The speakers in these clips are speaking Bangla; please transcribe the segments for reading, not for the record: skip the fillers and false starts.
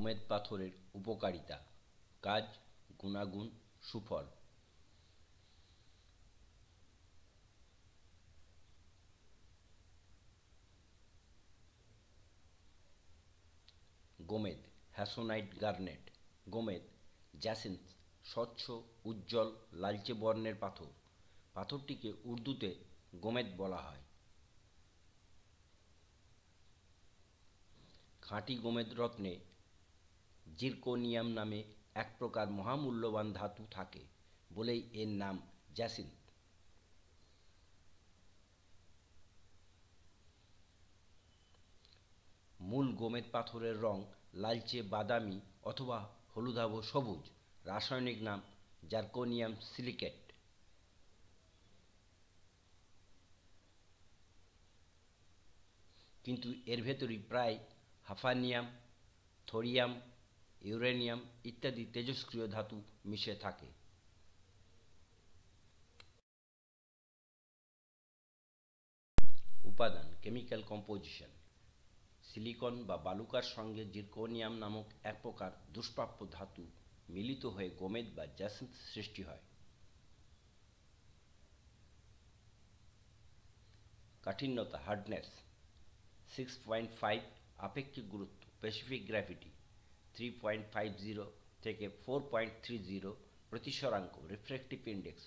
গোমেদ পাথরের উপকারিতা, কাজ, গুণাগুণ, সুফল। গোমেদ, হ্যাসোনাইট গার্নেট। গোমেদ, জ্যাসিন্থ, স্বচ্ছ উজ্জ্বল লালচে বর্ণের পাথর। পাথরটিকে উর্দুতে গোমেদ বলা হয়। খাঁটি গোমেদ রত্নে জিরকোনিয়াম নামে এক প্রকার মহামূল্যবান ধাতু থাকে বলেই এর নাম জ্যাসিন্থ। মূল গোমেদ পাথরের রং লালচে বাদামি অথবা হলুদাভ সবুজ। রাসায়নিক নাম জারকোনিয়াম সিলিকেট। কিন্তু এর ভেতরই প্রায় হাফানিয়াম, থোরিয়াম, ইউরেনিয়াম ইত্যাদি তেজস্ক্রিয় ধাতু মিশে থাকে। উপাদান, কেমিক্যাল কম্পোজিশন। সিলিকন বা বালুকার সঙ্গে জিরকোনিয়াম নামক এক প্রকার দুষ্প্রাপ্য ধাতু মিলিত হয়ে গোমেদ বা জ্যাসিন্থ সৃষ্টি হয়। কাঠিন্যতা, হার্ডনেস 6.5, আপেক্ষিক গুরুত্ব স্পেসিফিক গ্র্যাভিটি 3.50 থেকে 4.30, প্রতিসরাঙ্ক রিফ্র্যাক্টিভ ইন্ডেক্স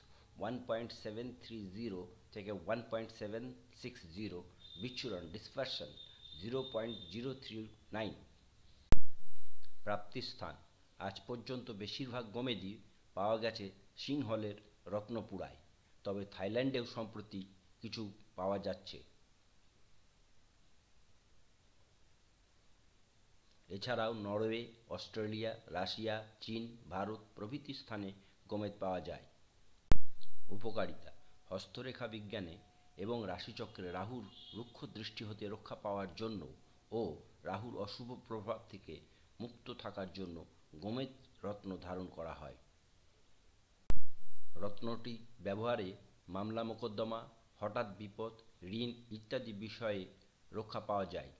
1.730 থেকে 1.760, বিচ্ছুরণ ডিসপারশন 0.039। প্রাপ্তিস্থান, আজ পর্যন্ত বেশিরভাগ গোমেদই পাওয়া গেছে সিংহলের রত্নপুরায়, তবে থাইল্যান্ডেও সম্প্রতি কিছু পাওয়া যাচ্ছে। এছাড়াও নরওয়ে, অস্ট্রেলিয়া, রাশিয়া, চীন, ভারত প্রভৃতি স্থানে গোমেদ পাওয়া যায়। উপকারিতা, হস্তরেখা বিজ্ঞানে এবং রাশিচক্রে রাহুর রুক্ষ দৃষ্টি হতে রক্ষা পাওয়ার জন্য ও রাহুর অশুভ প্রভাব থেকে মুক্ত থাকার জন্য গোমেদ রত্ন ধারণ করা হয়। রত্নটি ব্যবহারে মামলা মোকদ্দমা, হঠাৎ বিপদ, ঋণ ইত্যাদি বিষয়ে রক্ষা পাওয়া যায়।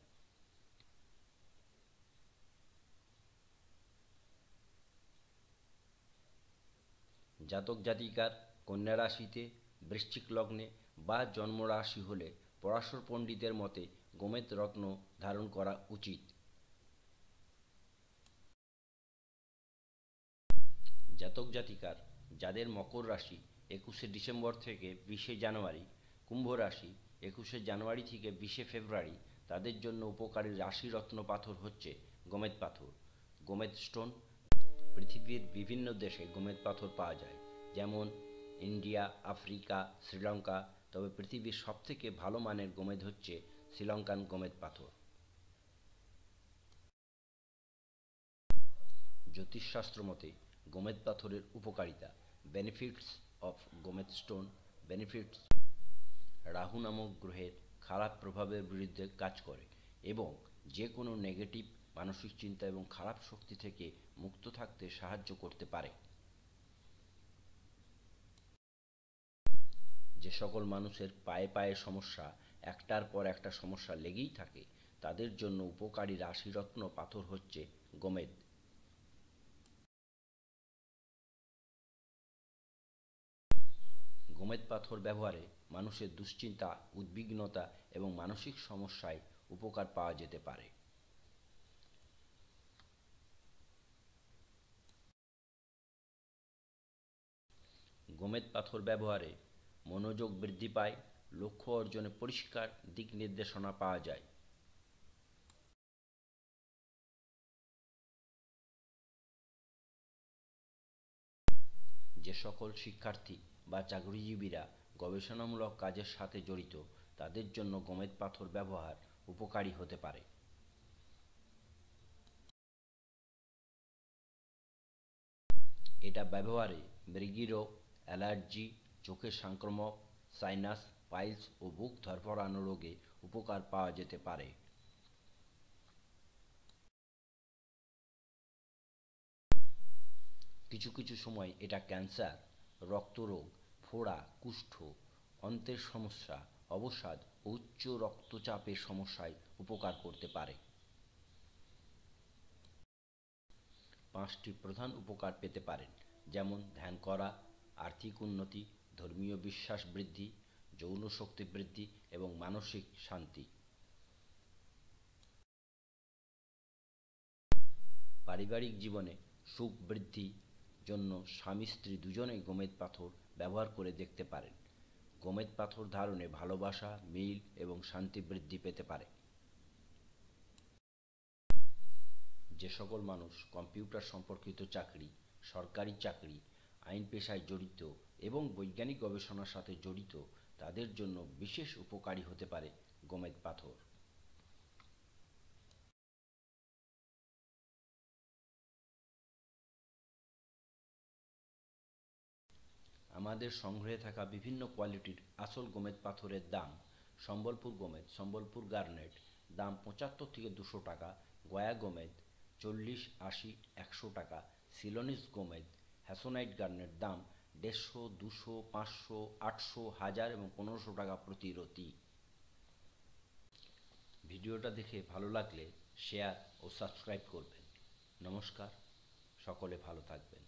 জাতক জাতিকার কন্যা রাশিতে, বৃশ্চিক লগ্নে বা জন্মরাশি হলে পরাশর পণ্ডিতের মতে গোমেদ রত্ন ধারণ করা উচিত। জাতক জাতিকার যাদের মকর রাশি 21শে ডিসেম্বর থেকে 20শে জানুয়ারি, কুম্ভ রাশি 21শে জানুয়ারি থেকে 20শে ফেব্রুয়ারি, তাদের জন্য উপকারী রাশি রত্ন পাথর হচ্ছে গোমেদ পাথর। গোমেদ স্টোন। পৃথিবীর বিভিন্ন দেশে গোমেদ পাথর পাওয়া যায়, যেমন ইন্ডিয়া, আফ্রিকা, শ্রীলঙ্কা, তবে পৃথিবীর সবথেকে ভালো মানের গোমেদ হচ্ছে শ্রীলঙ্কান গোমেদ পাথর। জ্যোতিষশাস্ত্র মতে গোমেদ পাথরের উপকারিতা। Benefits of gomed stone. Benefits: Rahu নামক গ্রহের খারাপ প্রভাবের বিরুদ্ধে কাজ করে এবং যে কোনো নেগেটিভ মানসিক চিন্তা এবং খারাপ শক্তি থেকে মুক্ত থাকতে সাহায্য করতে পারে। যে সকল মানুষের পায়ে পায়ে সমস্যা, একটার পর একটা সমস্যা লেগেই থাকে, তাদের জন্য উপকারী রাশিরত্ন পাথর হচ্ছে গোমেদ। গোমেদ পাথর ব্যবহারে মানুষের দুশ্চিন্তা, উদ্বিগ্নতা এবং মানসিক সমস্যায় উপকার পাওয়া যেতে পারে। গোমেদ পাথর ব্যবহারে মনোযোগ বৃদ্ধি পায়, লক্ষ্য অর্জনে পরিষ্কার দিক নির্দেশনা পাওয়া যায়। যে সকল শিক্ষার্থী বা চাকরিজীবীরা গবেষণামূলক কাজের সাথে জড়িত, তাদের জন্য গোমেদ পাথর ব্যবহার উপকারী হতে পারে। এটা ব্যবহারে মৃগীরোগ, অ্যালার্জি, চোখের সংক্রমক, সাইনাস, পাইলস ও বুক ধড়ফড়ানো রোগে উপকার পাওয়া যেতে পারে। কিছু কিছু সময় এটা ক্যান্সার, রক্তরোগ, ফোড়া, কুষ্ঠ, অন্ত্রের সমস্যা, অবসাদ ও উচ্চ রক্তচাপের সমস্যায় উপকার করতে পারে। 5টি প্রধান উপকার পেতে পারেন, যেমন ধ্যান করা, আর্থিক উন্নতি, ধর্মীয় বিশ্বাস বৃদ্ধি, যৌন শক্তি বৃদ্ধি এবং মানসিক শান্তি। পারিবারিক জীবনে সুখ বৃদ্ধি জন্য স্বামী স্ত্রী দুজনেই গোমেদ পাথর ব্যবহার করে দেখতে পারেন। গোমেদ পাথর ধারণে ভালোবাসা, মিল এবং শান্তি বৃদ্ধি পেতে পারে। যে সকল মানুষ কম্পিউটার সম্পর্কিত চাকরি, সরকারি চাকরি, আইন পেশায় জড়িত এবং বৈজ্ঞানিক গবেষণার সাথে জড়িত, তাদের জন্য বিশেষ উপকারী হতে পারে গোমেদ পাথর। আমাদের সংগ্রহে থাকা বিভিন্ন কোয়ালিটির আসল গোমেদ পাথরের দাম: সম্বলপুর গোমেদ, সম্বলপুর গার্নেট, দাম 75 থেকে 200 টাকা; গয়া গোমেদ 40, 80, 100 টাকা; সিলোনিস গোমেদ, হ্যাসোনাইট গার্নেট, দাম 150, 200, 500, 800, 1000 এবং 1500 টাকা প্রতি রতি। ভিডিওটা দেখে ভালো লাগলে শেয়ার ও সাবস্ক্রাইব করবেন। নমস্কার, সকলে ভালো থাকবেন।